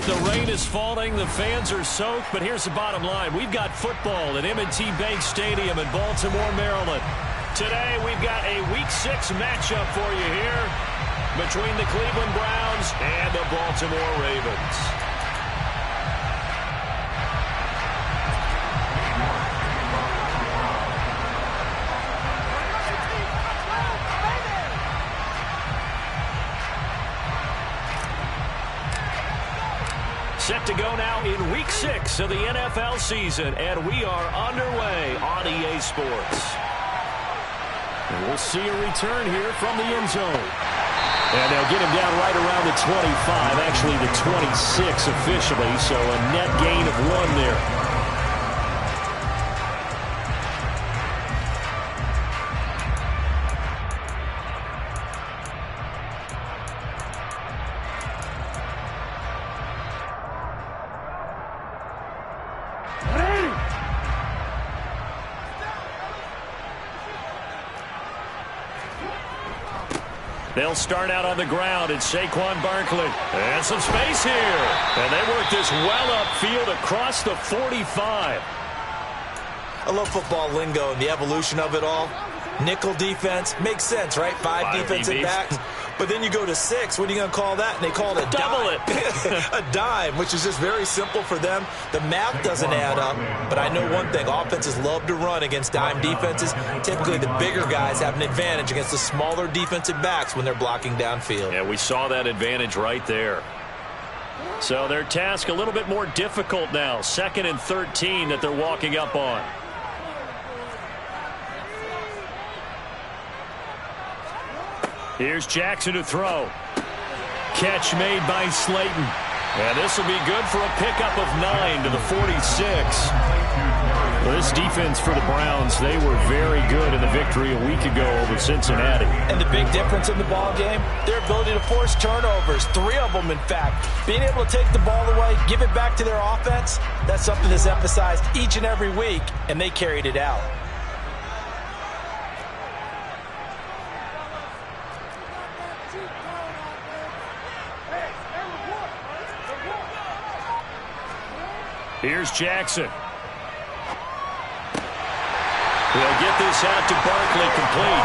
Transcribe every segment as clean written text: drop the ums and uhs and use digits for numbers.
The rain is falling, the fans are soaked, but here's the bottom line. We've got football at M&T Bank Stadium in Baltimore, Maryland. Today, we've got a Week 6 matchup for you here between the Cleveland Browns and the Baltimore Ravens. Set to go now in Week 6 of the NFL season, and we are underway on EA Sports. And we'll see a return here from the end zone. And they'll get him down right around the 25, actually the 26 officially, so a net gain of 1 there. They'll start out on the ground, and Saquon Barkley. And some space here. And they work this well upfield across the 45. I love football lingo and the evolution of it all. Nickel defense makes sense, right? Five defensive backs. But then you go to 6. What are you going to call that? And they call it a double dime. A dime, which is just very simple for them. The math doesn't add up. But I know one thing. Offenses love to run against dime defenses. Typically, the bigger guys have an advantage against the smaller defensive backs when they're blocking downfield. Yeah, we saw that advantage right there. So their task a little bit more difficult now. 2nd and 13 that they're walking up on. Here's Jackson to throw. Catch made by Slayton. And this will be good for a pickup of 9 to the 46. Well, this defense for the Browns, they were very good in the victory a week ago over Cincinnati. And the big difference in the ball game, their ability to force turnovers, 3 of them in fact. Being able to take the ball away, give it back to their offense, that's something that's emphasized each and every week, and they carried it out. Here's Jackson. He'll get this out to Barkley complete.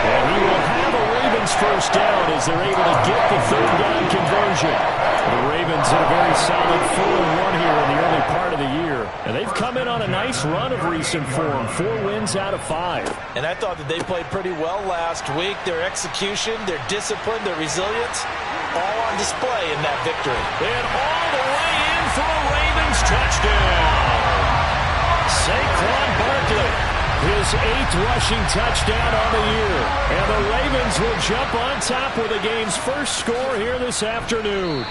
And he will have a Ravens first down as they're able to get the 3rd down conversion. The Ravens in a very solid 4-1 here in the early part of the year. And they've come in on a nice run of recent form. 4 wins out of 5. And I thought that they played pretty well last week. Their execution, their discipline, their resilience, all on display in that victory. And all the way in for a Ravens touchdown. Saquon Barkley, his 8th rushing touchdown on the year. And the Ravens will jump on top with the game's first score here this afternoon.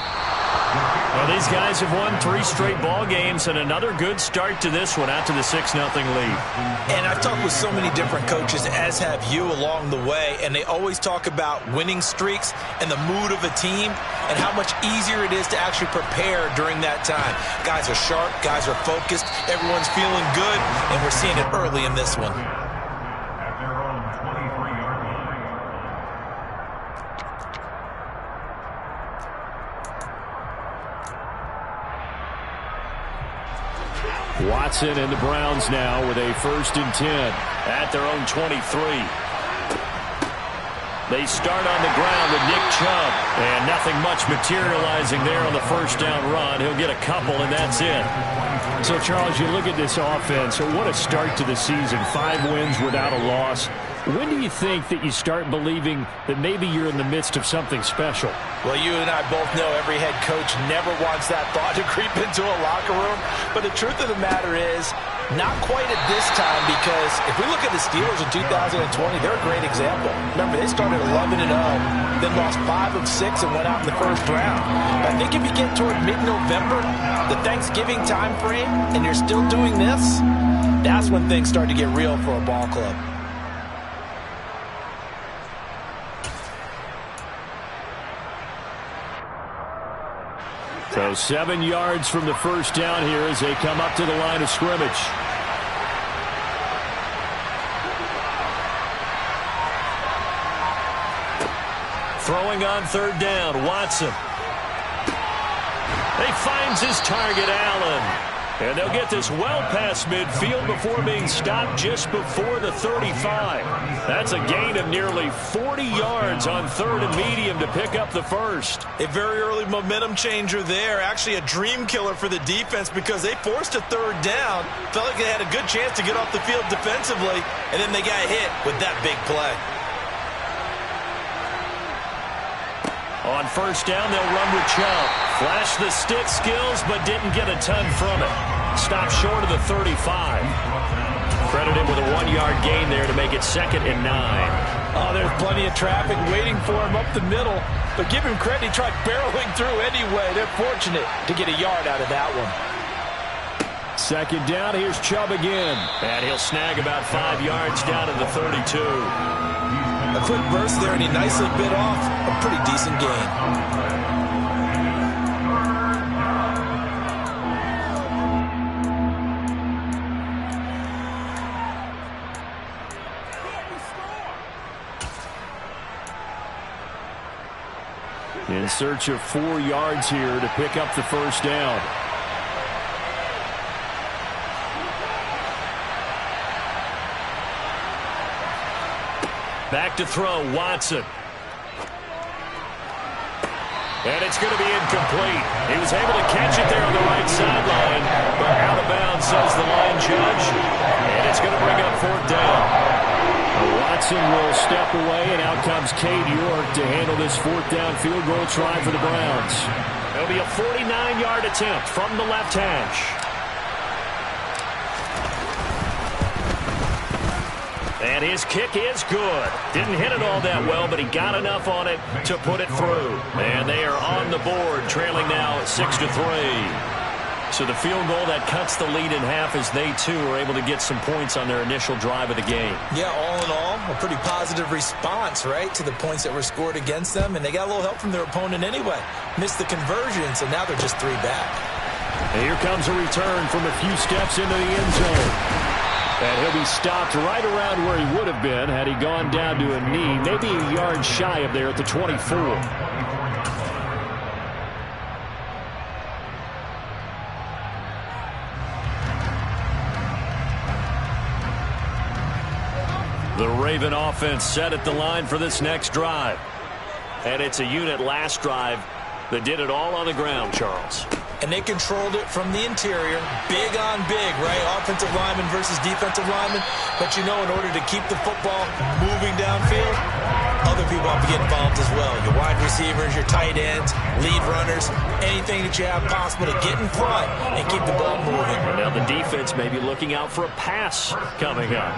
Well, these guys have won 3 straight ball games and another good start to this one out to the 6-0 lead. And I've talked with so many different coaches, as have you along the way, and they always talk about winning streaks and the mood of a team and how much easier it is to actually prepare during that time. Guys are sharp, guys are focused, everyone's feeling good, and we're seeing it early in this one. Watson and the Browns now with a 1st and 10 at their own 23. They start on the ground with Nick Chubb, and nothing much materializing there on the 1st down run. He'll get a couple, and that's it. So, Charles, you look at this offense, so what a start to the season. 5 wins without a loss. When do you think that you start believing that maybe you're in the midst of something special? Well, you and I both know every head coach never wants that thought to creep into a locker room. But the truth of the matter is, not quite at this time, because if we look at the Steelers in 2020, they're a great example. Remember, they started 11-0, then lost 5 of 6 and went out in the 1st round. But I think if you get toward mid-November, the Thanksgiving time frame, and you're still doing this, that's when things start to get real for a ball club. So 7 yards from the 1st down here as they come up to the line of scrimmage. Throwing on 3rd down, Watson. He finds his target, Allen. And they'll get this well past midfield before being stopped just before the 35. That's a gain of nearly 40 yards on third and medium to pick up the first. A very early momentum changer there. Actually a dream killer for the defense because they forced a third down. Felt like they had a good chance to get off the field defensively, and then they got hit with that big play. On first down, they'll run with Chubb. Flashed the stick skills, but didn't get a ton from it. Stopped short of the 35. Credit him with a 1-yard gain there to make it 2nd and 9. Oh, there's plenty of traffic waiting for him up the middle. But give him credit, he tried barreling through anyway. They're fortunate to get a yard out of that one. 2nd down, here's Chubb again. And he'll snag about 5 yards down to the 32. A quick burst there, and he nicely bit off a pretty decent gain. In search of 4 yards here to pick up the first down. Back to throw, Watson. And it's going to be incomplete. He was able to catch it there on the right sideline, but out of bounds, says the line judge. And it's going to bring up 4th down. Watson will step away, and out comes Cade York to handle this 4th down field goal try for the Browns. It'll be a 49-yard attempt from the left hash. And his kick is good. Didn't hit it all that well, but he got enough on it to put it through. And they are on the board, trailing now at 6-3. So the field goal that cuts the lead in half as they, too, are able to get some points on their initial drive of the game. Yeah, all in all, a pretty positive response, right, to the points that were scored against them. And they got a little help from their opponent anyway. Missed the conversion, so now they're just 3 back. And here comes a return from a few steps into the end zone. And he'll be stopped right around where he would have been had he gone down to a knee, maybe a yard shy of there at the 24. The Raven offense set at the line for this next drive. And it's a unit last drive that did it all on the ground, Charles. And they controlled it from the interior, big on big, right? Offensive lineman versus defensive lineman. But, you know, in order to keep the football moving downfield, other people have to get involved as well. Your wide receivers, your tight ends, lead runners, anything that you have possible to get in front and keep the ball moving. Now the defense may be looking out for a pass coming up.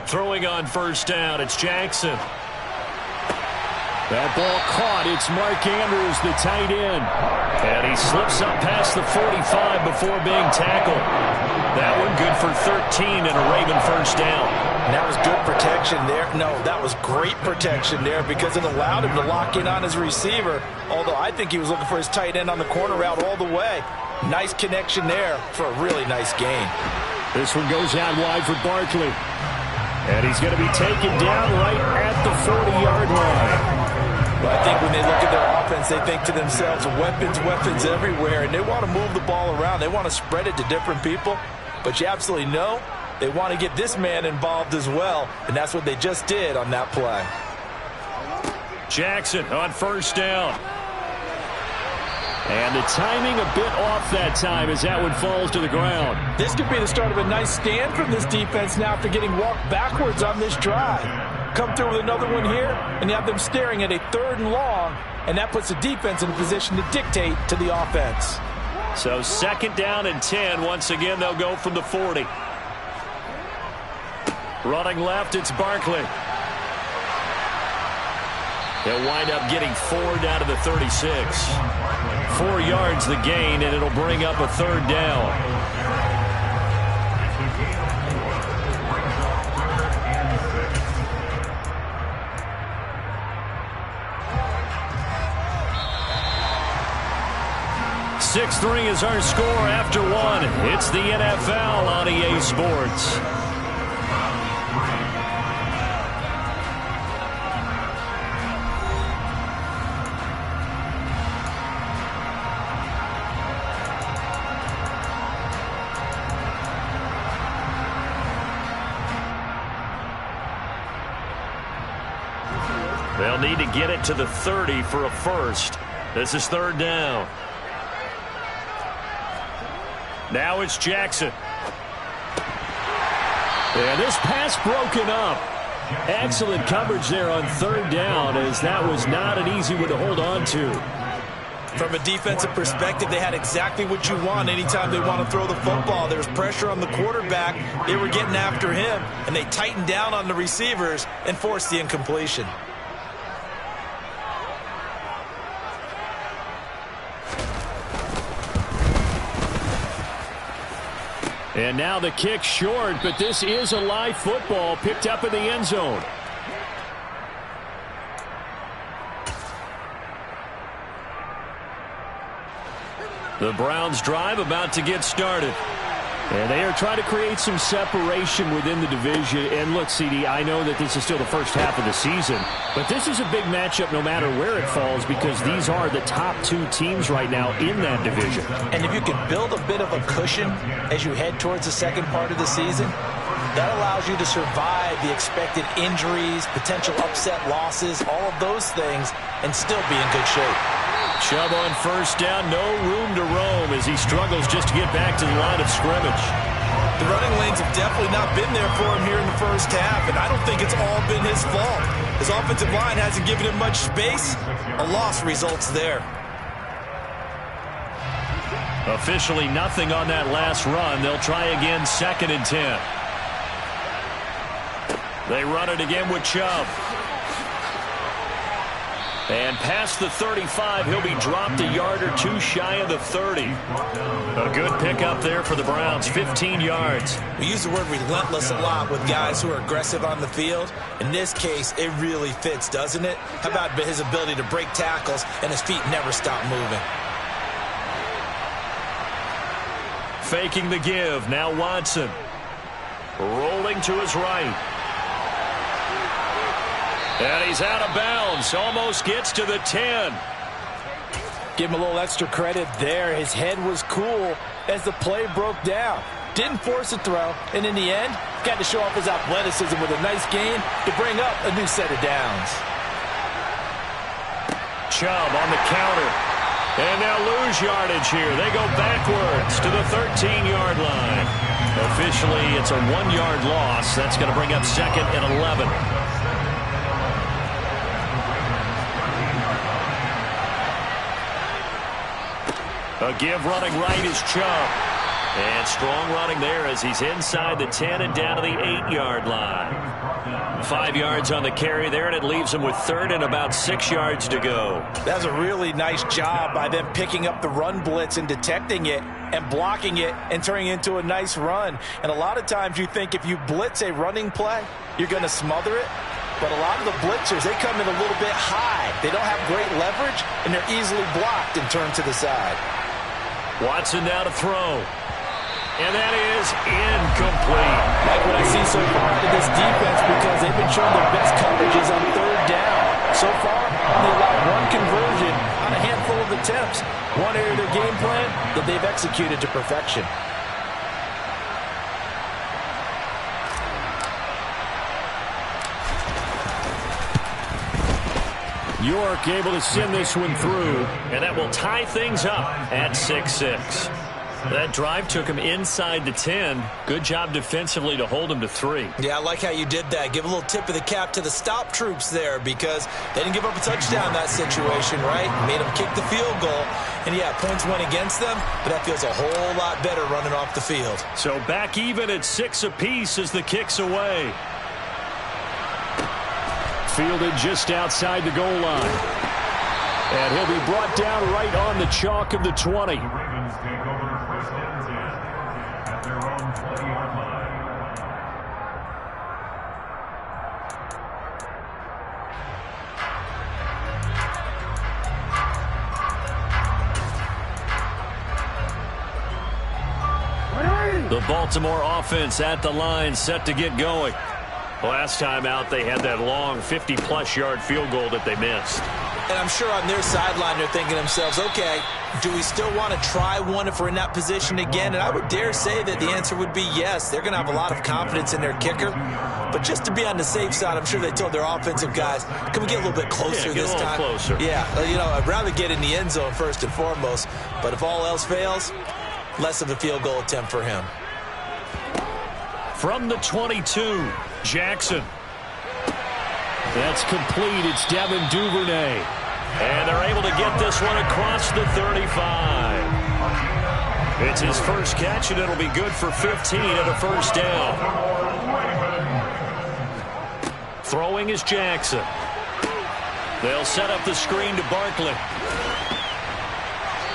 Throwing on first down, it's Jackson. That ball caught. It's Mark Andrews, the tight end. And he slips up past the 45 before being tackled. That one good for 13 and a Raven first down. And that was good protection there. No, that was great protection there because it allowed him to lock in on his receiver. Although I think he was looking for his tight end on the corner route all the way. Nice connection there for a really nice gain. This one goes out wide for Barkley. And he's going to be taken down right at the 40-yard line. I think when they look at their offense, they think to themselves, weapons everywhere, and they want to move the ball around. They want to spread it to different people, but you absolutely know they want to get this man involved as well, and that's what they just did on that play. Jackson on first down. And the timing a bit off that time as that one falls to the ground. This could be the start of a nice stand from this defense now after getting walked backwards on this drive. Come through with another one here, and you have them staring at a 3rd and long, and that puts the defense in a position to dictate to the offense. So 2nd down and 10. Once again, they'll go from the 40. Running left, it's Barkley. He'll wind up getting 4 down to the 36. 4 yards the gain, and it'll bring up a 3rd down. .6-3 is our score after 1. It's the NFL on EA Sports. They'll need to get it to the 30 for a first. This is third down. Now it's Jackson. And this pass broken up. Excellent coverage there on third down, as that was not an easy one to hold on to. From a defensive perspective, they had exactly what you want anytime they want to throw the football. There was pressure on the quarterback. They were getting after him, and they tightened down on the receivers and forced the incompletion. And now the kick short, but this is a live football picked up in the end zone. The Browns drive about to get started. And they are trying to create some separation within the division. And look, CD, I know that this is still the first half of the season, but this is a big matchup no matter where it falls, because these are the top two teams right now in that division. And if you can build a bit of a cushion as you head towards the second part of the season, that allows you to survive the expected injuries, potential upset losses, all of those things, and still be in good shape. Chubb on first down, no room to roam as he struggles just to get back to the line of scrimmage. The running lanes have definitely not been there for him here in the first half, and I don't think it's all been his fault. His offensive line hasn't given him much space. A loss results there. Officially nothing on that last run. They'll try again, 2nd and 10. They run it again with Chubb. And past the 35, he'll be dropped a yard or two shy of the 30. A good pickup there for the Browns, 15 yards. We use the word relentless a lot with guys who are aggressive on the field. In this case, it really fits, doesn't it? How about his ability to break tackles and his feet never stop moving? Faking the give, now Watson. Rolling to his right. And he's out of bounds, almost gets to the 10. Give him a little extra credit there. His head was cool as the play broke down. Didn't force a throw, and in the end, got to show off his athleticism with a nice gain to bring up a new set of downs. Chubb on the counter. And they'll lose yardage here. They go backwards to the 13-yard line. Officially, it's a 1-yard loss. That's going to bring up 2nd and 11. A give running right is Chubb. And strong running there as he's inside the 10 and down to the 8-yard line. 5 yards on the carry there, and it leaves him with 3rd and about 6 yards to go. That's a really nice job by them picking up the run blitz and detecting it and blocking it and turning it into a nice run. And a lot of times you think if you blitz a running play, you're going to smother it. But a lot of the blitzers, they come in a little bit high. They don't have great leverage, and they're easily blocked and turned to the side. Watson now to throw. And that is incomplete. Like what I see so far out of this defense, because they've been showing their best coverages on 3rd down. So far, they allowed 1 conversion on a handful of attempts. One area of their game plan that they've executed to perfection. York able to send this one through, and that will tie things up at 6-6. That drive took him inside the 10. Good job defensively to hold him to 3. Yeah, I like how you did that. Give a little tip of the cap to the stop troops there, because they didn't give up a touchdown in that situation, right? Made them kick the field goal. And, yeah, points went against them, but that feels a whole lot better running off the field. So back even at 6 apiece as the kick's away. Fielded just outside the goal line. And he'll be brought down right on the chalk of the 20. The Baltimore offense at the line, set to get going. Last time out, they had that long 50-plus yard field goal that they missed. And I'm sure on their sideline they're thinking to themselves, okay, do we still want to try one if we're in that position again? And I would dare say that the answer would be yes. They're going to have a lot of confidence in their kicker. But just to be on the safe side, I'm sure they told their offensive guys, can we get a little bit closer this time? Closer. Yeah, I'd rather get in the end zone first and foremost. But if all else fails, less of a field goal attempt for him. From the 22, Jackson. That's complete. It's Devin Duvernay. And they're able to get this one across the 35. It's his first catch, and it'll be good for 15 and a first down. Throwing is Jackson. They'll set up the screen to Barkley.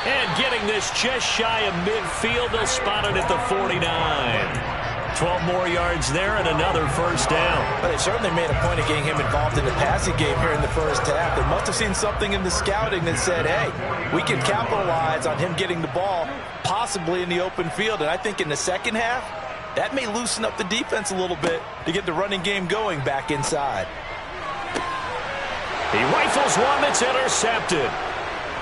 And getting this just shy of midfield, they'll spot it at the 49. 12 more yards there and another first down. But they certainly made a point of getting him involved in the passing game here in the first half. They must have seen something in the scouting that said, hey, we can capitalize on him getting the ball possibly in the open field. And I think in the second half, that may loosen up the defense a little bit to get the running game going back inside. He rifles one that's intercepted.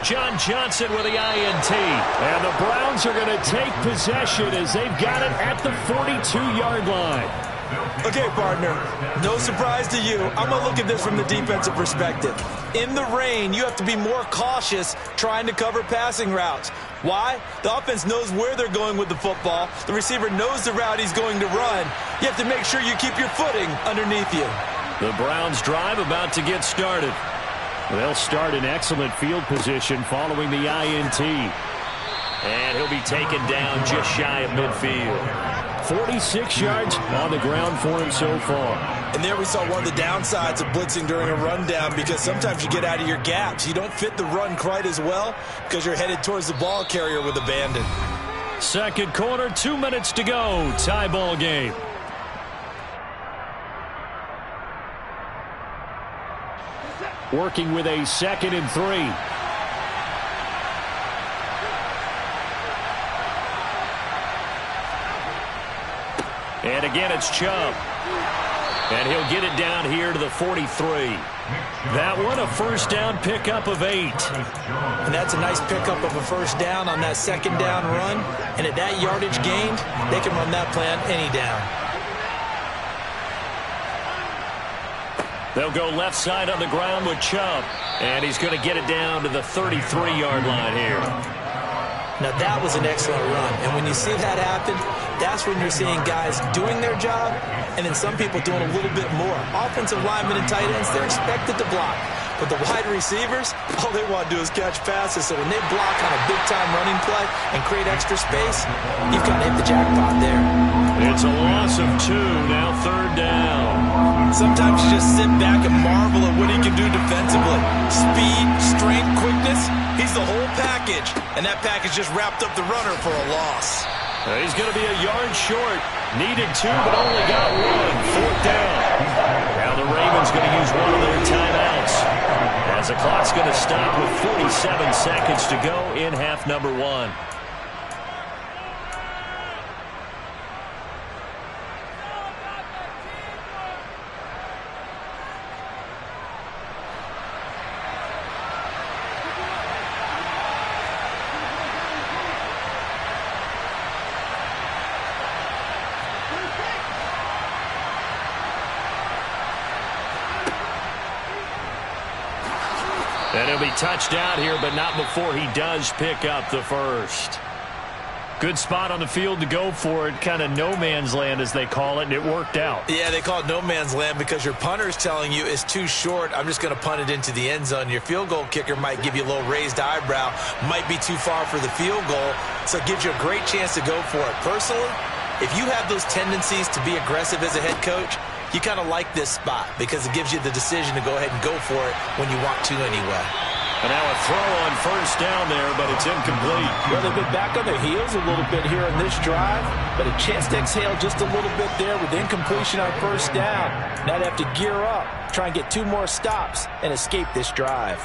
John Johnson with the INT. And the Browns are going to take possession as they've got it at the 42-yard line. Okay, partner, no surprise to you. I'm going to look at this from the defensive perspective. In the rain, you have to be more cautious trying to cover passing routes. Why? The offense knows where they're going with the football. The receiver knows the route he's going to run. You have to make sure you keep your footing underneath you. The Browns drive about to get started. They'll start in excellent field position following the INT. And he'll be taken down just shy of midfield. 46 yards on the ground for him so far. And there we saw one of the downsides of blitzing during a rundown, because sometimes you get out of your gaps. You don't fit the run quite as well because you're headed towards the ball carrier with abandon. Second quarter, 2 minutes to go. Tie ball game. Working with a 2nd and 3. And again, it's Chubb. And he'll get it down here to the 43. That one, a first down pickup of 8. And that's a nice pickup of a first down on that second down run. And at that yardage gained, they can run that play on any down. They'll go left side on the ground with Chubb. And he's going to get it down to the 33-yard line here. Now that was an excellent run. And when you see that happen, that's when you're seeing guys doing their job and then some people doing a little bit more. Offensive linemen and tight ends, they're expected to block. But the wide receivers, all they want to do is catch passes. So when they block on a big-time running play and create extra space, you've got to hit the jackpot there. It's a loss of 2, now 3rd down. Sometimes you just sit back and marvel at what he can do defensively. Speed, strength, quickness, he's the whole package. And that package just wrapped up the runner for a loss. He's going to be a yard short. Needed 2, but only got 1. 4th down. Now the Ravens going to use one of their timeouts, as the clock's going to stop with 47 seconds to go in half number 1. And he'll be touched out here, but not before he does pick up the first. Good spot on the field to go for it. Kind of no man's land, as they call it, and it worked out. Yeah, they call it no man's land because your punter's telling you it's too short. I'm just going to punt it into the end zone. Your field goal kicker might give you a little raised eyebrow, might be too far for the field goal, so it gives you a great chance to go for it. Personally, if you have those tendencies to be aggressive as a head coach, you kind of like this spot because it gives you the decision to go ahead and go for it when you want to anyway. And now a throw on first down there, but it's incomplete. Well, they've been back on their heels a little bit here on this drive, but a chance to exhale just a little bit there with incompletion on first down. Now they have to gear up, try and get 2 more stops, and escape this drive.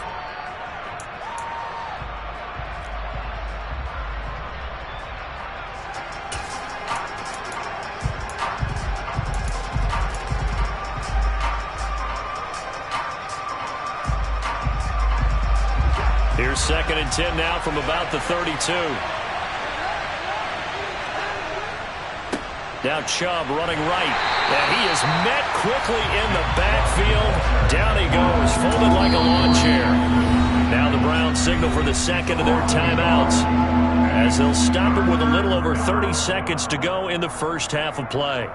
Here's 2nd and 10 now from about the 32. Now Chubb running right. And he is met quickly in the backfield. Down he goes, folded like a lawn chair. Now the Browns signal for the second of their timeouts, as they'll stop it with a little over 30 seconds to go in the first half of play.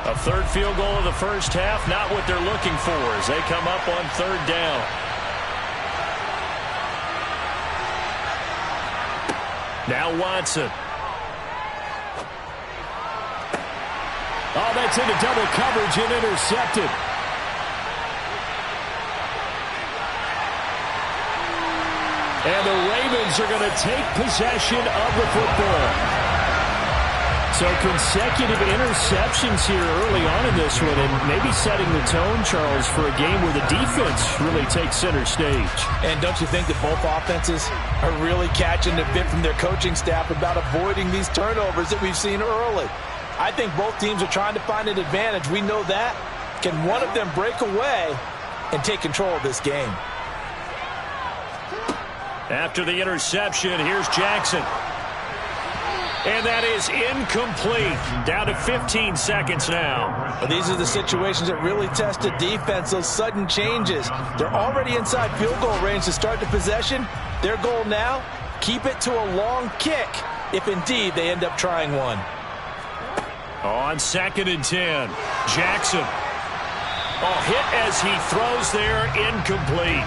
A third field goal of the first half, not what they're looking for as they come up on 3rd down. Now Watson. Oh, that's into double coverage and intercepted. And the Ravens are going to take possession of the football. So consecutive interceptions here early on in this one, and maybe setting the tone, Charles, for a game where the defense really takes center stage. And don't you think that both offenses are really catching the bit from their coaching staff about avoiding these turnovers that we've seen early? I think both teams are trying to find an advantage. We know that. Can one of them break away and take control of this game? After the interception, here's Jackson. And that is incomplete. Down to 15 seconds now. Well, these are the situations that really test a defense, those sudden changes. They're already inside field goal range to start the possession. Their goal now, keep it to a long kick, if indeed they end up trying one. On 2nd and 10, Jackson. Oh, hit as he throws there, incomplete.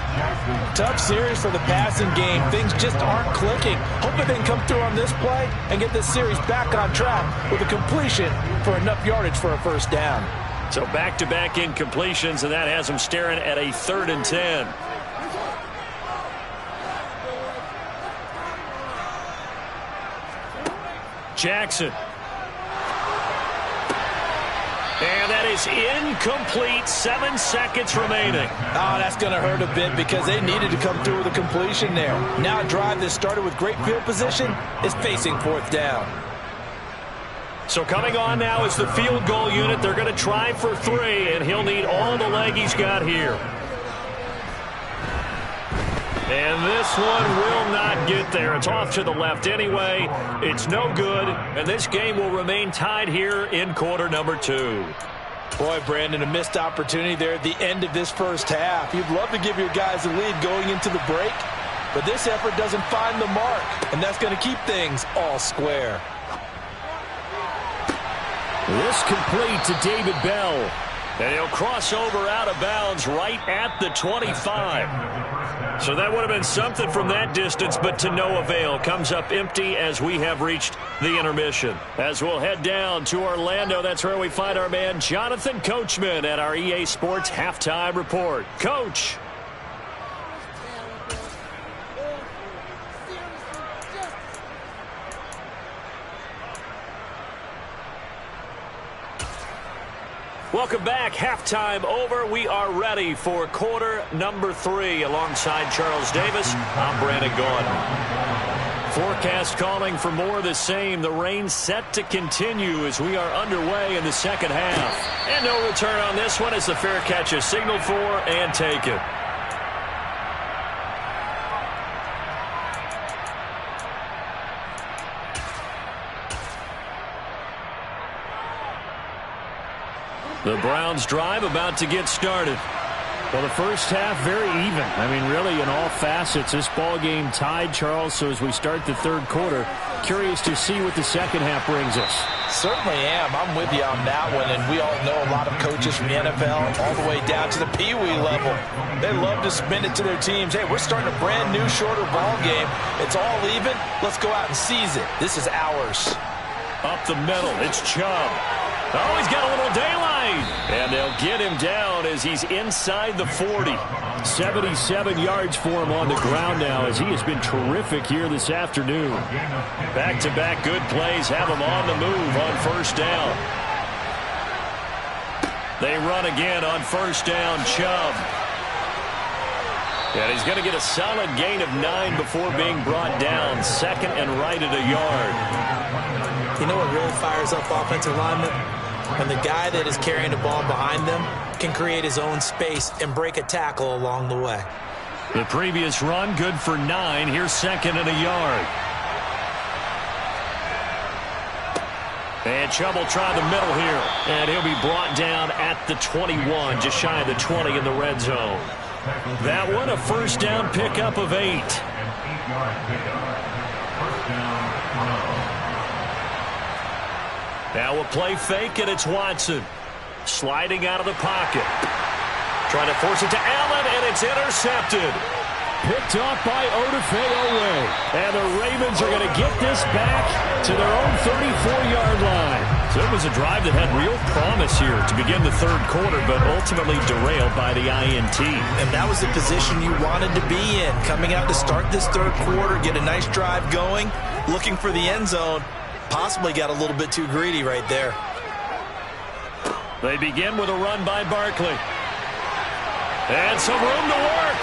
Tough series for the passing game. Things just aren't clicking. Hoping they can come through on this play and get this series back on track with a completion for enough yardage for a first down. So back-to-back incompletions, and that has them staring at a 3rd and 10. Jackson. And that is incomplete. 7 seconds remaining. Oh, that's going to hurt a bit because they needed to come through with a completion there. Now a drive that started with great field position is facing 4th down. So coming on now is the field goal unit. They're going to try for 3, and he'll need all the leg he's got here. And this one will not get there. It's off to the left anyway. It's no good, and this game will remain tied here in quarter number 2. Boy, Brandon, a missed opportunity there at the end of this first half. You'd love to give your guys a lead going into the break, but this effort doesn't find the mark, and that's going to keep things all square. This complete to David Bell, and he'll cross over out of bounds right at the 25. So that would have been something from that distance, but to no avail. Comes up empty as we have reached the intermission. As we'll head down to Orlando, that's where we find our man Jonathan Coachman at our EA Sports Halftime Report. Coach. Welcome back. Halftime over. We are ready for quarter number 3. Alongside Charles Davis, I'm Brandon Gaudin. Forecast calling for more of the same. The rain set to continue as we are underway in the second half. And no return on this one as the fair catch is signaled for and taken. The Browns drive about to get started. Well, the first half very even. I mean, really in all facets, this ball game tied, Charles. So as we start the third quarter, curious to see what the second half brings us. Certainly am. I'm with you on that one. And we all know a lot of coaches from the NFL all the way down to the Pee Wee level. They love to spin it to their teams. Hey, we're starting a brand new, shorter ball game. It's all even. Let's go out and seize it. This is ours. Up the middle, it's Chubb. Oh, he's got a little daylight. And they'll get him down as he's inside the 40. 77 yards for him on the ground now as he has been terrific here this afternoon. Back-to-back good plays have him on the move on first down. They run again on first down, Chubb. And he's going to get a solid gain of 9 before being brought down. Second and right at a yard. You know what really fires up offensive linemen? When the guy that is carrying the ball behind them can create his own space and break a tackle along the way. The previous run, good for 9. Here's second and a yard. And Chubb will try the middle here. And he'll be brought down at the 21, just shy of the 20 in the red zone. That one, a first down pickup of 8. Now a play fake, and it's Watson. Sliding out of the pocket. Trying to force it to Allen, and it's intercepted. Picked off by Odafe-Oweh. And the Ravens are going to get this back to their own 34-yard line. So it was a drive that had real promise here to begin the third quarter, but ultimately derailed by the INT. And that was the position you wanted to be in. Coming out to start this third quarter, get a nice drive going, looking for the end zone. Possibly got a little bit too greedy right there. They begin with a run by Barkley. And some room to work.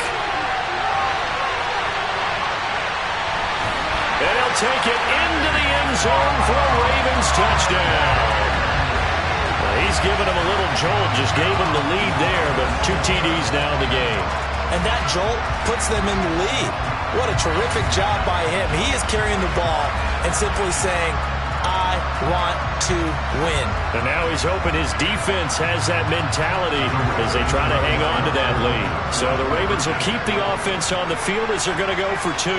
And he'll take it into the end zone for a Ravens touchdown. Well, he's given him a little jolt, just gave him the lead there, but 2 TDs now in the game. And that jolt puts them in the lead. What a terrific job by him. He is carrying the ball and simply saying, I want to win. And now he's hoping his defense has that mentality as they try to hang on to that lead. So the Ravens will keep the offense on the field as they're going to go for 2.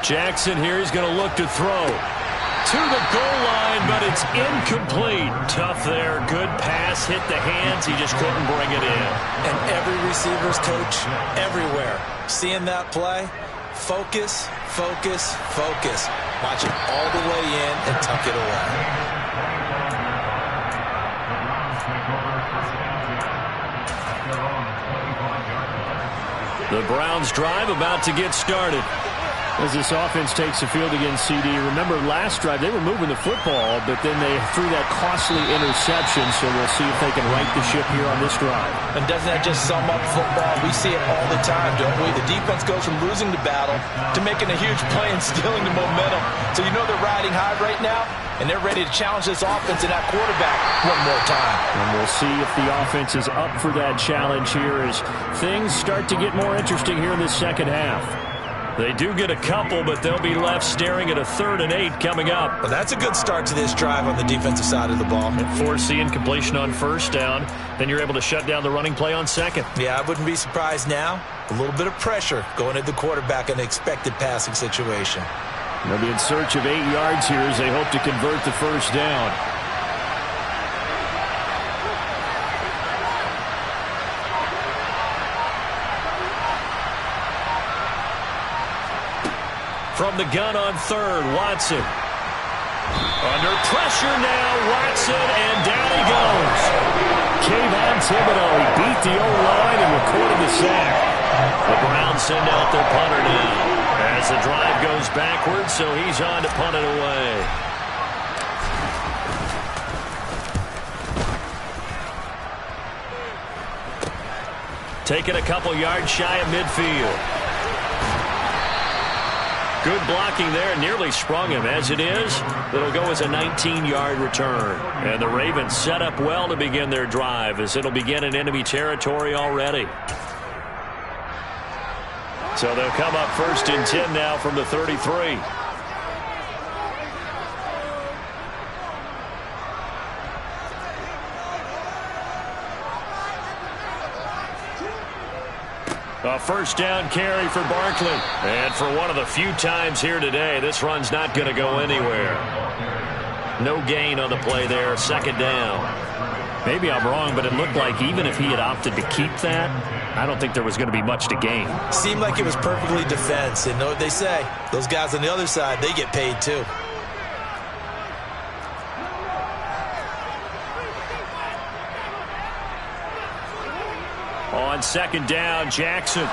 Jackson here, he's going to look to throw. To the goal line, but it's incomplete. Tough there. Good pass. Hit the hands. He just couldn't bring it in. And every receiver's coach everywhere. Seeing that play, focus, focus, focus. Watch it all the way in and tuck it away. The Browns drive about to get started. As this offense takes the field against CD, remember last drive they were moving the football, but then they threw that costly interception, so we'll see if they can right the ship here on this drive. And doesn't that just sum up football? We see it all the time, don't we? The defense goes from losing the battle to making a huge play and stealing the momentum. So you know they're riding high right now, and they're ready to challenge this offense and that quarterback one more time. And we'll see if the offense is up for that challenge here as things start to get more interesting here in the second half. They do get a couple, but they'll be left staring at a 3rd and 8 coming up. Well, that's a good start to this drive on the defensive side of the ball. And forcing completion on first down, then you're able to shut down the running play on second. Yeah, I wouldn't be surprised now. A little bit of pressure going at the quarterback in an expected passing situation. They'll be in search of 8 yards here as they hope to convert the first down. From the gun on 3rd, Watson. Under pressure now, Watson, and down he goes. Kayvon Thibodeau, he beat the O-line and recorded the sack. The Browns send out their punter now as the drive goes backwards, so he's on to punt it away. Taking a couple yards shy of midfield. Good blocking there, nearly sprung him. As it is, it'll go as a 19-yard return. And the Ravens set up well to begin their drive as it'll begin in enemy territory already. So they'll come up 1st and 10 now from the 33. A first down carry for Barkley. And for one of the few times here today, this run's not going to go anywhere. No gain on the play there, 2nd down. Maybe I'm wrong, but it looked like even if he had opted to keep that, I don't think there was going to be much to gain. Seemed like it was perfectly defense. And know what they say? Those guys on the other side, they get paid too. On 2nd down, Jackson.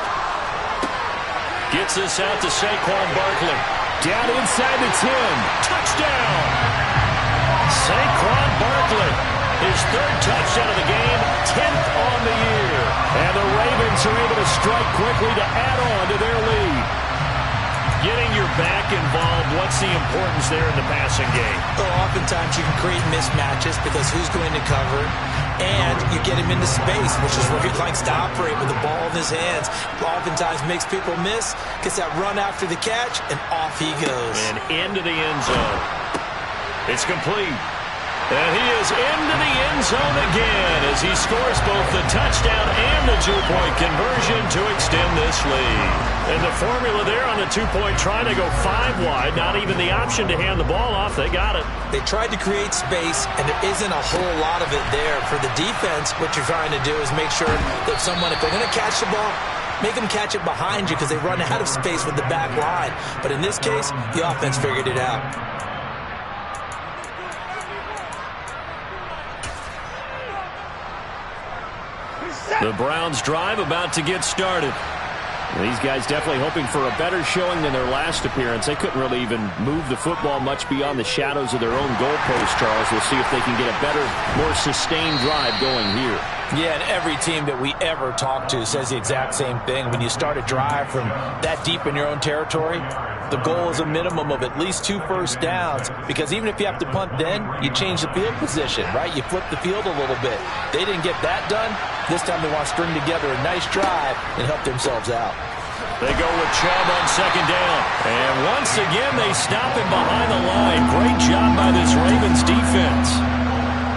Gets this out to Saquon Barkley. Down inside the 10. Touchdown! Saquon Barkley. His third touchdown of the game, 10th on the year. And the Ravens are able to strike quickly to add on to their lead. Getting your back involved, what's the importance there in the passing game? Well, oftentimes you can create mismatches because who's going to cover, and you get him into space, which is where he likes to operate with the ball in his hands. Oftentimes makes people miss, gets that run after the catch, and off he goes. And into the end zone. It's complete. And he is into the end zone again as he scores both the touchdown and the two-point conversion to extend this lead. And the formula there on the two-point try to go 5 wide, not even the option to hand the ball off. They got it. They tried to create space, and there isn't a whole lot of it there. For the defense, what you're trying to do is make sure that someone, if they're going to catch the ball, make them catch it behind you because they run out of space with the back line. But in this case, the offense figured it out. The Browns drive about to get started. These guys definitely hoping for a better showing than their last appearance. They couldn't really even move the football much beyond the shadows of their own goalpost, Charles. We'll see if they can get a better, more sustained drive going here. Yeah, and every team that we ever talk to says the exact same thing. When you start a drive from that deep in your own territory, the goal is a minimum of at least 2 first downs, because even if you have to punt then, you change the field position, right? You flip the field a little bit. They didn't get that done. This time they want to string together a nice drive and help themselves out. They go with Chubb on second down. And once again, they stop him behind the line. Great job by this Ravens defense.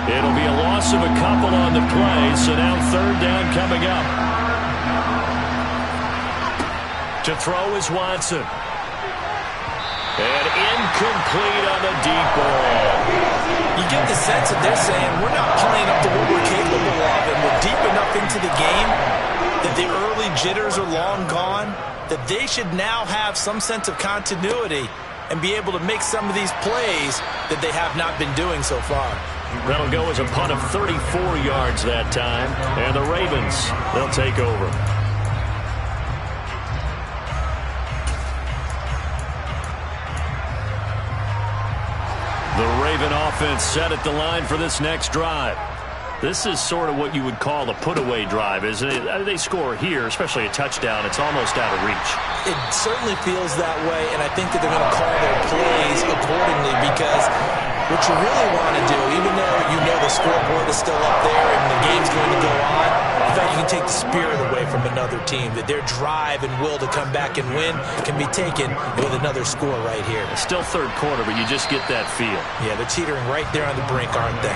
It'll be a loss of a couple on the play, so now third down coming up. To throw is Watson. And incomplete on the deep ball. You get the sense that they're saying we're not playing up to what we're capable of, and we're deep enough into the game that the early jitters are long gone, that they should now have some sense of continuity and be able to make some of these plays that they have not been doing so far. That'll go as a punt of 34 yards that time. And the Ravens, they'll take over. The Raven offense set at the line for this next drive. This is sort of what you would call a put-away drive, isn't it? They score here, especially a touchdown. It's almost out of reach. It certainly feels that way, and I think that they're going to call their plays accordingly, because what you really want to do, even though you know the scoreboard is still up there and the game's going to go on, in fact, you can take the spirit away from another team, that their drive and will to come back and win can be taken with another score right here. It's still third quarter, but you just get that feel. Yeah, they're teetering right there on the brink, aren't they?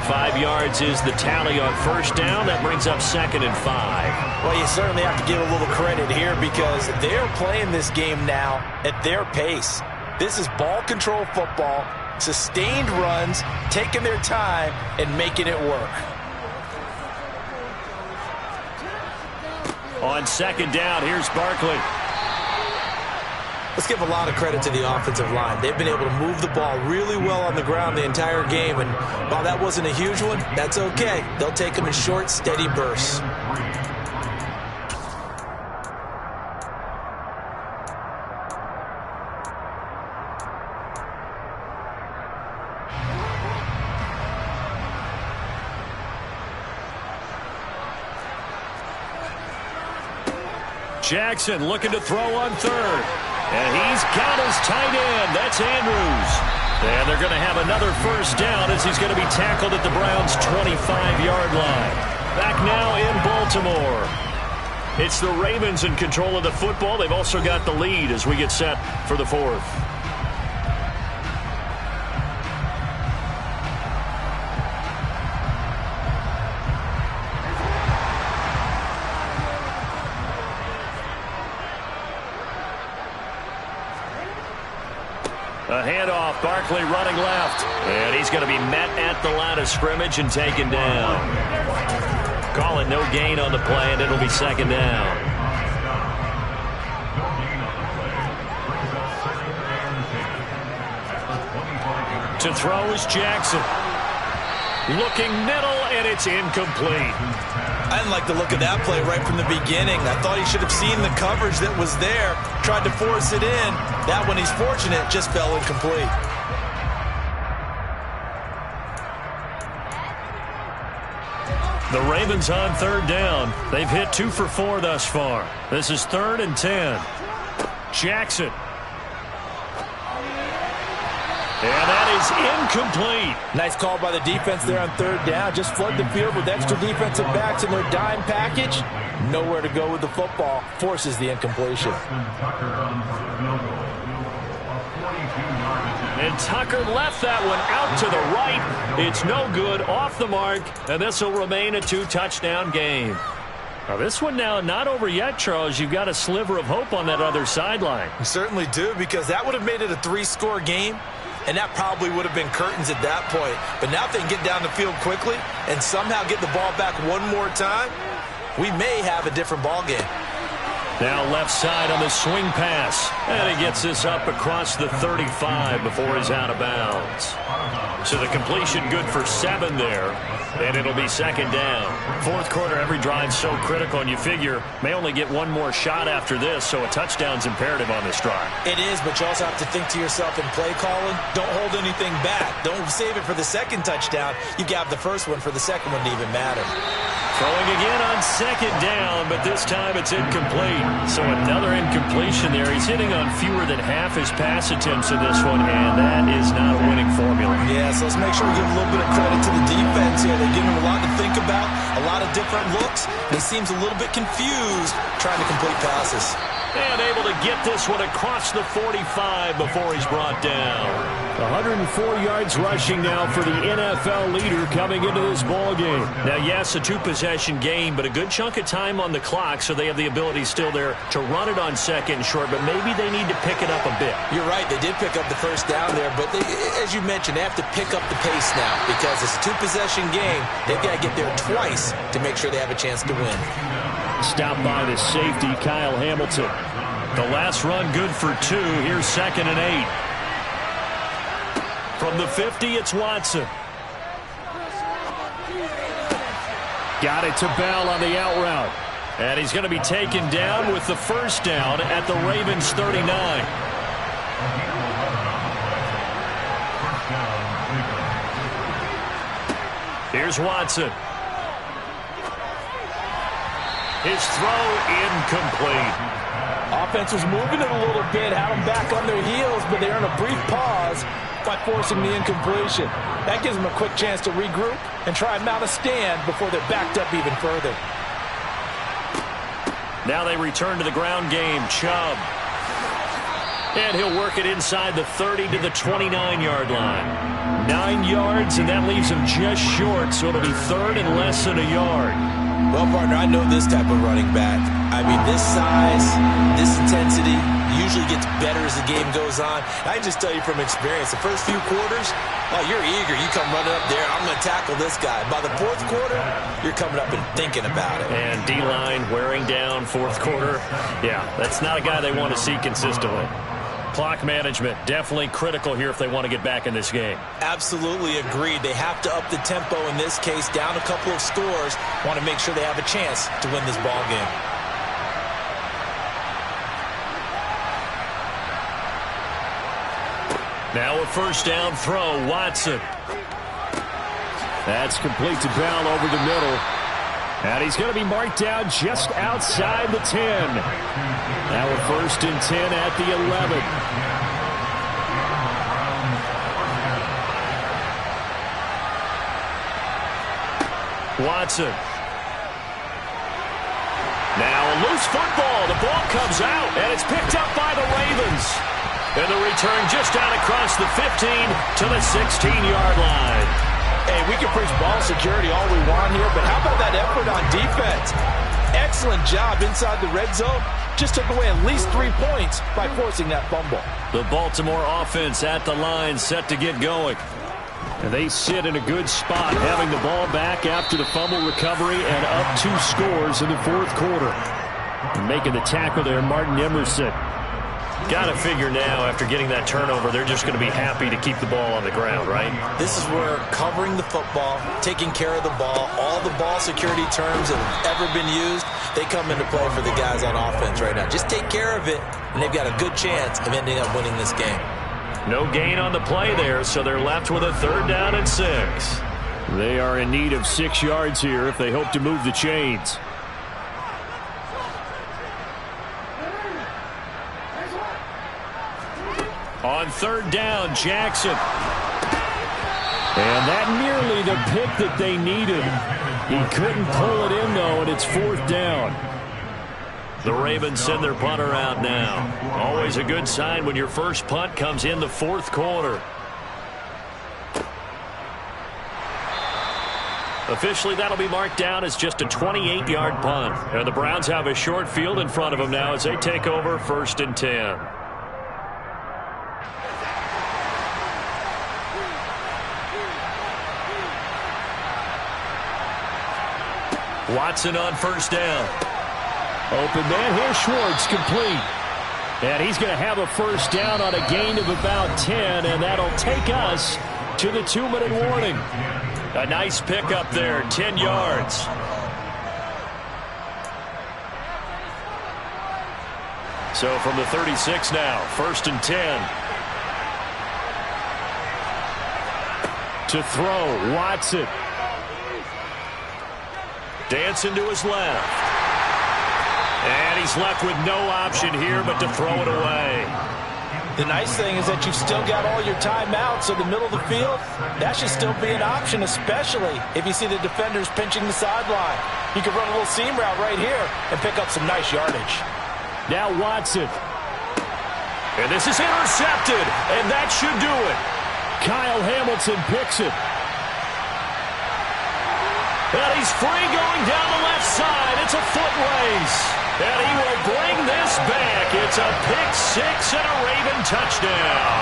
5 yards is the tally on first down. That brings up 2nd and 5. Well, you certainly have to give a little credit here, because they're playing this game now at their pace. This is ball control football, sustained runs, taking their time, and making it work. On second down, here's Barkley. Let's give a lot of credit to the offensive line. They've been able to move the ball really well on the ground the entire game, and while that wasn't a huge one, that's okay. They'll take them in short, steady bursts. Jackson looking to throw on third. And he's got his tight end. That's Andrews. And they're going to have another first down as he's going to be tackled at the Browns' 25-yard line. Back now in Baltimore. It's the Ravens in control of the football. They've also got the lead as we get set for the fourth. A handoff, Barkley running left. And he's going to be met at the line of scrimmage and taken down. Call it no gain on the play, and it'll be second down. To throw is Jackson. Looking middle, and it's incomplete. I didn't like the look of that play right from the beginning. I thought he should have seen the coverage that was there, tried to force it in. That one, he's fortunate, just fell incomplete. The Ravens on third down. They've hit 2 for 4 thus far. This is 3rd and 10. Jackson. And that is incomplete. Nice call by the defense there on third down. Just flood the field with extra defensive backs in their dime package. Nowhere to go with the football. Forces the incompletion. And Tucker left that one out to the right. It's no good, off the mark, and this will remain a 2-touchdown game. Now this one now not over yet, Charles. You've got a sliver of hope on that other sideline. You certainly do, because that would have made it a 3-score game, and that probably would have been curtains at that point. But now if they can get down the field quickly and somehow get the ball back one more time, we may have a different ball game. Now left side on the swing pass. And he gets this up across the 35 before he's out of bounds. So the completion good for 7 there. And it'll be 2nd down. 4th quarter, every drive's so critical, and you figure may only get one more shot after this, so a touchdown's imperative on this drive. It is, but you also have to think to yourself in play calling, don't hold anything back. Don't save it for the second touchdown. You got the first one for the second one to even matter. Throwing again on 2nd down, but this time it's incomplete. So another incompletion there. He's hitting on fewer than half his pass attempts in this one, and that is not a winning formula. Yeah, so let's make sure we give a little bit of credit to the defense here. They give him a lot to think about, a lot of different looks. He seems a little bit confused trying to complete passes. And able to get this one across the 45 before he's brought down. 104 yards rushing now for the NFL leader coming into this ball game. Now, yes, a 2-possession game, but a good chunk of time on the clock, so they have the ability still there to run it on 2nd and short, but maybe they need to pick it up a bit. You're right. They did pick up the first down there, but as you mentioned, they have to pick up the pace now because it's a 2-possession game. They've got to get there twice to make sure they have a chance to win. Stopped by the safety, Kyle Hamilton. The last run good for 2. Here's 2nd and 8. From the 50, it's Watson. Got it to Bell on the out route. And he's going to be taken down with the first down at the Ravens 39. Here's Watson. His throw incomplete. Offense was moving it a little bit, had them back on their heels, but they're in a brief pause by forcing the incompletion. That gives them a quick chance to regroup and try and mount a stand before they're backed up even further. Now they return to the ground game. Chubb. And he'll work it inside the 30 to the 29-yard line. 9 yards, and that leaves him just short, so it'll be 3rd and less than a yard. Well, partner, I know this type of running back. I mean, this size, this intensity usually gets better as the game goes on. I can just tell you from experience, the first few quarters, oh, you're eager. You come running up there, I'm going to tackle this guy. By the 4th quarter, you're coming up and thinking about it. And D-line wearing down 4th quarter. Yeah, that's not a guy they want to see consistently. Clock management, definitely critical here if they want to get back in this game. Absolutely agreed. They have to up the tempo in this case, down a couple of scores. Want to make sure they have a chance to win this ball game. Now a first down throw, Watson. That's complete to Bell over the middle. And he's going to be marked down just outside the 10. Now a 1st and 10 at the 11. Watson. Now a loose football. The ball comes out, and it's picked up by the Ravens. And the return just out across the 15 to the 16-yard line. Hey, we can preach ball security all we want here, but how about that effort on defense? Excellent job inside the red zone. Just took away at least 3 points by forcing that fumble. The Baltimore offense at the line, set to get going. And they sit in a good spot, having the ball back after the fumble recovery and up 2 scores in the 4th quarter. And making the tackle there, Martin Emerson. Got to figure now, after getting that turnover, they're just going to be happy to keep the ball on the ground, right? This is where covering the football, taking care of the ball, all the ball security terms that have ever been used, they come into play for the guys on offense right now. Just take care of it, and they've got a good chance of ending up winning this game. No gain on the play there, so they're left with a 3rd down and 6. They are in need of 6 yards here if they hope to move the chains. On 3rd down, Jackson. And that nearly the pick that they needed. He couldn't pull it in, though, and it's 4th down. The Ravens send their punter out now. Always a good sign when your first punt comes in the 4th quarter. Officially, that'll be marked down as just a 28-yard punt. And the Browns have a short field in front of them now as they take over 1st and 10. Watson on 1st down. Open man. Here's Schwartz, complete. And he's going to have a 1st down on a gain of about 10, and that'll take us to the 2-minute warning. A nice pickup there, 10 yards. So from the 36 now, 1st and 10. To throw, Watson. Dancing to his left. And he's left with no option here but to throw it away. The nice thing is that you've still got all your timeouts, so the middle of the field, that should still be an option, especially if you see the defenders pinching the sideline. You can run a little seam route right here and pick up some nice yardage. Now Watson. And this is intercepted, and that should do it. Kyle Hamilton picks it. And he's free going down the left side. It's a foot race. And he will bring this back. It's a pick-6 and a Raven touchdown.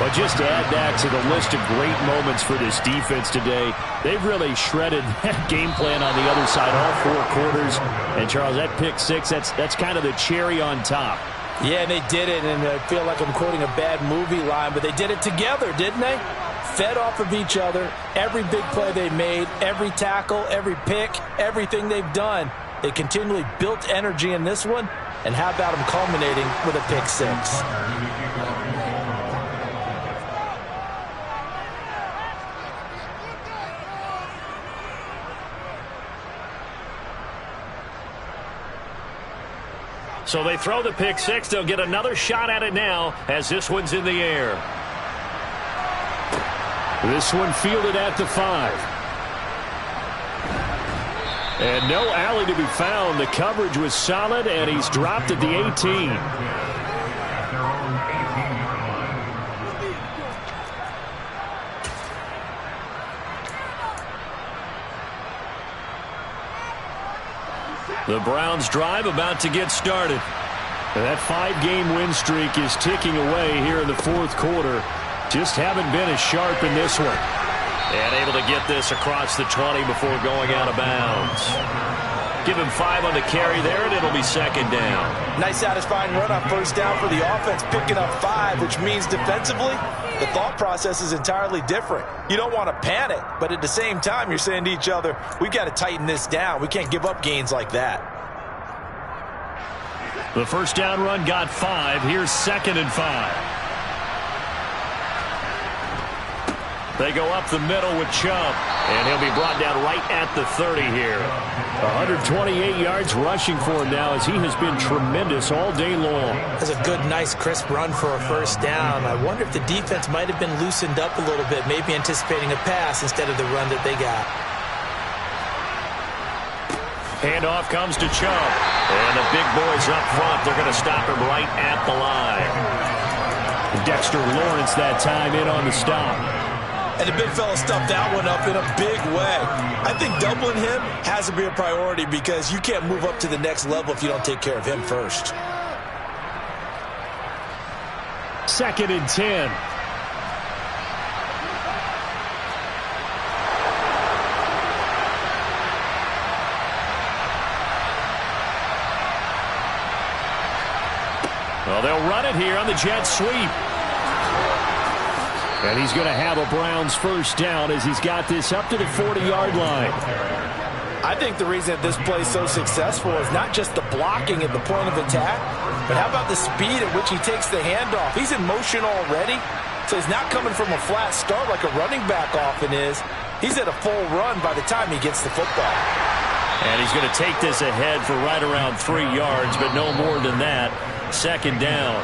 But just to add that to the list of great moments for this defense today, they've really shredded that game plan on the other side all 4 quarters. And, Charles, that pick-6, that's kind of the cherry on top. Yeah, and they did it, and I feel like I'm quoting a bad movie line, but they did it together, didn't they? Fed off of each other, every big play they made, every tackle, every pick, everything they've done. They continually built energy in this one, and how about them culminating with a pick-6? So they throw the pick-6. They'll get another shot at it now as this one's in the air. This one fielded at the 5. And no alley to be found. The coverage was solid, and he's dropped at the 18. The Browns drive about to get started. And that 5-game win streak is ticking away here in the 4th quarter. Just haven't been as sharp in this one. And able to get this across the 20 before going out of bounds. Give him 5 on the carry there, and it'll be 2nd down. Nice satisfying run on 1st down for the offense, picking up 5, which means defensively, the thought process is entirely different. You don't want to panic, but at the same time, you're saying to each other, we've got to tighten this down. We can't give up gains like that. The 1st down run got 5. Here's 2nd and 5. They go up the middle with Chubb, and he'll be brought down right at the 30 here. 128 yards rushing for him now as he has been tremendous all day long. That's a good, nice, crisp run for a 1st down. I wonder if the defense might have been loosened up a little bit, maybe anticipating a pass instead of the run that they got. Handoff comes to Chubb, and the big boys up front, they're going to stop him right at the line. Dexter Lawrence that time in on the stop. And the big fella stuffed that one up in a big way. I think doubling him has to be a priority because you can't move up to the next level if you don't take care of him first. 2nd and 10. they'll run it here on the jet sweep. And he's going to have a Browns first down as he's got this up to the 40-yard line. I think the reason that this play is so successful is not just the blocking at the point of attack, but how about the speed at which he takes the handoff? He's in motion already, so he's not coming from a flat start like a running back often is. He's at a full run by the time he gets the football. And he's going to take this ahead for right around 3 yards, but no more than that. Second down.